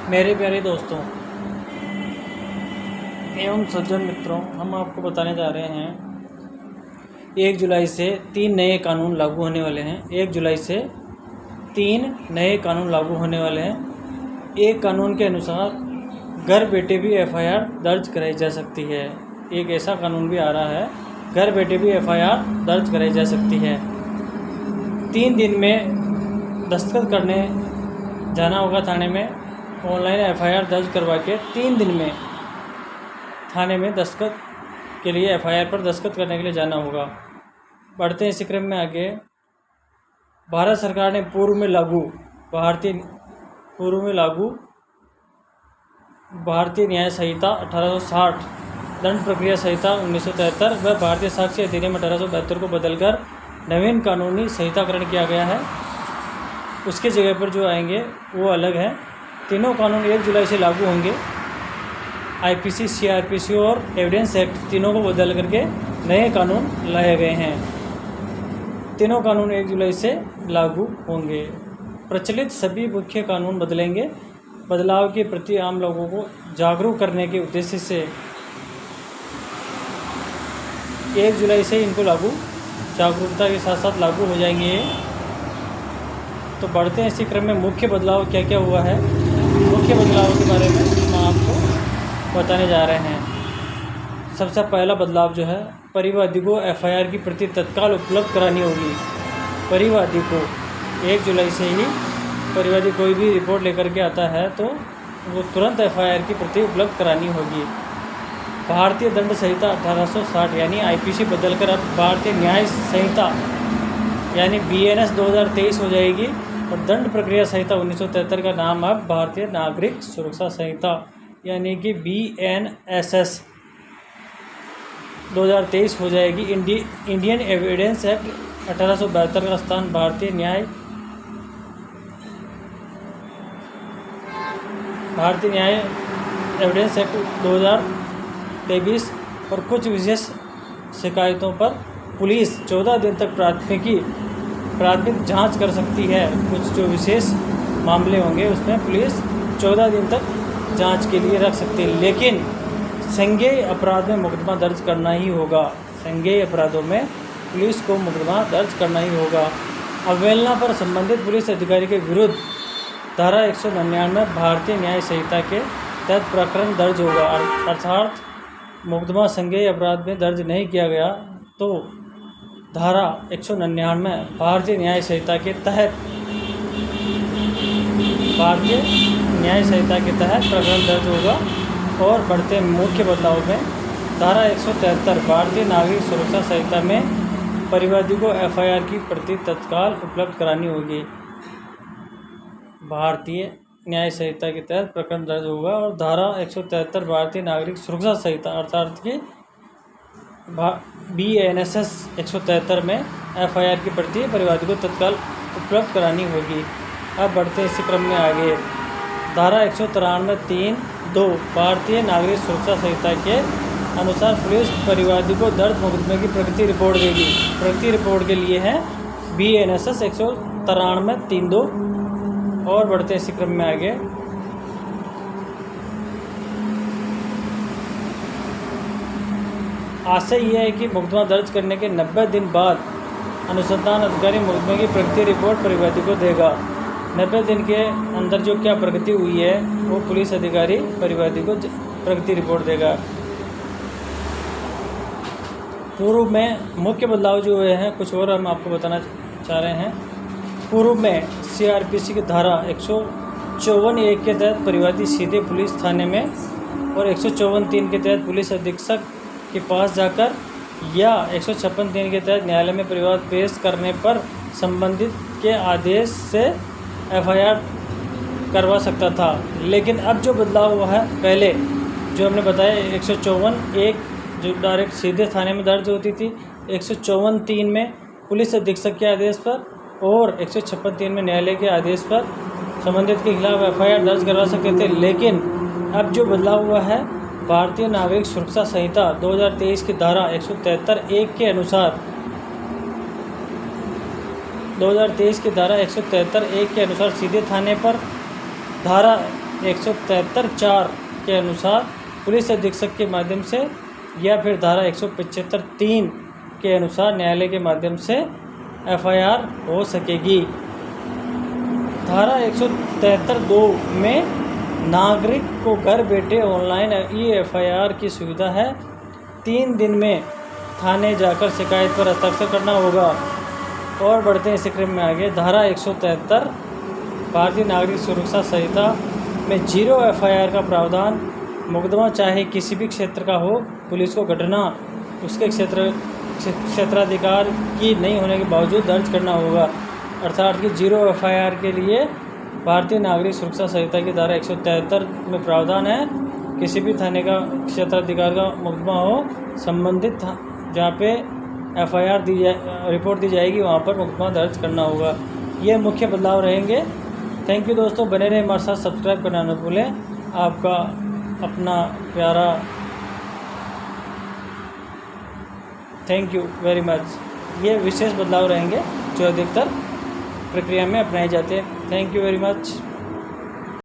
मेरे प्यारे दोस्तों एवं सज्जन मित्रों, हम आपको बताने जा रहे हैं 1 जुलाई से 3 नए कानून लागू होने वाले हैं। 1 जुलाई से 3 नए कानून लागू होने वाले हैं। एक कानून के अनुसार घर बैठे भी एफआईआर दर्ज कराई जा सकती है। एक ऐसा कानून भी आ रहा है, घर बैठे भी एफआईआर दर्ज कराई जा सकती है। 3 दिन में दस्तखत करने जाना होगा थाने में। ऑनलाइन एफआईआर दर्ज करवा के 3 दिन में थाने में दस्तखत के लिए एफआईआर पर दस्तखत करने के लिए जाना होगा। बढ़ते हैं इसी क्रम में आगे। भारत सरकार ने पूर्व में लागू भारतीय न्याय संहिता 1860, दंड प्रक्रिया संहिता 1973 व भारतीय साक्ष्य अधिनियम 1872 को बदलकर नवीन कानूनी संहिताकरण किया गया है। उसके जगह पर जो आएंगे वो अलग है। तीनों कानून 1 जुलाई से लागू होंगे। आईपीसी, सीआरपीसी और एविडेंस एक्ट तीनों को बदल करके नए कानून लाए गए हैं। तीनों कानून 1 जुलाई से लागू होंगे। प्रचलित सभी मुख्य कानून बदलेंगे। बदलाव के प्रति आम लोगों को जागरूक करने के उद्देश्य से 1 जुलाई से इनको जागरूकता के साथ साथ लागू हो जाएंगे। तो बढ़ते हैं इसी क्रम में मुख्य बदलाव क्या क्या हुआ है। मुख्य बदलाव के बारे में हम आपको बताने जा रहे हैं। सबसे पहला बदलाव जो है, परिवादी को एफआईआर की प्रति तत्काल उपलब्ध करानी होगी। परिवादी को 1 जुलाई से ही परिवादी कोई भी रिपोर्ट लेकर के आता है तो वो तुरंत एफआईआर की प्रति उपलब्ध करानी होगी। भारतीय दंड संहिता 1860 यानी आईपीसी बदलकर अब भारतीय न्याय संहिता यानी बीएनएस 2023 हो जाएगी और दंड प्रक्रिया संहिता 1973 का नाम अब भारतीय नागरिक सुरक्षा संहिता यानी कि बीएनएसएस 2023 हो जाएगी। इंडियन एविडेंस एक्ट 1872 का स्थान भारतीय न्याय एविडेंस एक्ट 2023 और कुछ विशेष शिकायतों पर पुलिस 14 दिन तक प्राथमिक जांच कर सकती है। कुछ जो विशेष मामले होंगे उसमें पुलिस 14 दिन तक जांच के लिए रख सकती है, लेकिन संज्ञेय अपराध में मुकदमा दर्ज करना ही होगा। संज्ञेय अपराधों में पुलिस को मुकदमा दर्ज करना ही होगा। अवहेलना पर संबंधित पुलिस अधिकारी के विरुद्ध धारा 199 भारतीय न्याय संहिता के तहत प्रकरण दर्ज होगा। अर्थात मुकदमा संज्ञेय अपराध में दर्ज नहीं किया गया तो धारा 199 भारतीय न्याय संहिता के तहत प्रकरण दर्ज होगा। और बढ़ते मुख्य बदलाव में धारा 173 भारतीय नागरिक सुरक्षा संहिता में परिवादी को एफआईआर की प्रति तत्काल उपलब्ध करानी होगी। भारतीय न्याय संहिता के तहत प्रकरण दर्ज होगा और धारा 173 भारतीय नागरिक सुरक्षा संहिता अर्थात कि बीएनएसएस 173 में एफआईआर की प्रति परिवादी को तत्काल उपलब्ध करानी होगी। अब बढ़ते इसी क्रम में आगे। धारा 193(3)(2) भारतीय नागरिक सुरक्षा संहिता के अनुसार पुलिस परिवादी को दर्ज मुकदमे की प्रगति रिपोर्ट देगी। प्रगति रिपोर्ट के लिए है बीएनएसएस 193(3)(2). और बढ़ते इसी क्रम में आगे। आशय यह है कि मुकदमा दर्ज करने के 90 दिन बाद अनुसंधान अधिकारी मुकदमे की प्रगति रिपोर्ट परिवादी को देगा। 90 दिन के अंदर जो क्या प्रगति हुई है वो पुलिस अधिकारी परिवादी को प्रगति रिपोर्ट देगा। पूर्व में मुख्य बदलाव जो हुए हैं कुछ और हम आपको बताना चाह रहे हैं। पूर्व में सीआरपीसी की धारा 154(1) के तहत परिवादी सीधे पुलिस थाने में और 154(3) के तहत पुलिस अधीक्षक के पास जाकर या 156(3) के तहत न्यायालय में परिवाद पेश करने पर संबंधित के आदेश से एफआईआर करवा सकता था। लेकिन अब जो बदलाव हुआ है, पहले जो हमने बताया 154(1) जो डायरेक्ट सीधे थाने में दर्ज होती थी, 154(3) में पुलिस अधीक्षक के आदेश पर और 156(3) में न्यायालय के आदेश पर संबंधित के खिलाफ एफआईआर दर्ज करवा सकते थे। लेकिन अब जो बदलाव हुआ है, भारतीय नागरिक सुरक्षा संहिता 2023 की धारा 173(1) के अनुसार 2023 की धारा 173(1) के अनुसार सीधे थाने पर धारा 173(4) के अनुसार पुलिस अधीक्षक के माध्यम से या फिर धारा 175(3) के अनुसार न्यायालय के माध्यम से एफआईआर हो सकेगी। धारा 173(2) में नागरिक को घर बैठे ऑनलाइन एफआईआर की सुविधा है। 3 दिन में थाने जाकर शिकायत पर हस्ताक्षर करना होगा। और बढ़ते हैं इसी क्रम में आगे। धारा 173 भारतीय नागरिक सुरक्षा संहिता में 0 एफआईआर का प्रावधान। मुकदमा चाहे किसी भी क्षेत्र का हो, पुलिस को घटना उसके क्षेत्राधिकार की नहीं होने के बावजूद दर्ज करना होगा। अर्थात कि 0 एफआईआर के लिए भारतीय नागरिक सुरक्षा संहिता की धारा 173 में प्रावधान है। किसी भी थाने का क्षेत्राधिकार का मुकदमा हो, संबंधित जहाँ पे एफआईआर रिपोर्ट दी जाएगी वहाँ पर मुकदमा दर्ज करना होगा। ये मुख्य बदलाव रहेंगे। थैंक यू दोस्तों, बने रहे हमारे साथ, सब्सक्राइब करना न भूलें। आपका अपना प्यारा, थैंक यू वेरी मच। ये विशेष बदलाव रहेंगे जो अधिकतर प्रक्रिया में अपनाए जाते हैं। Thank you very much.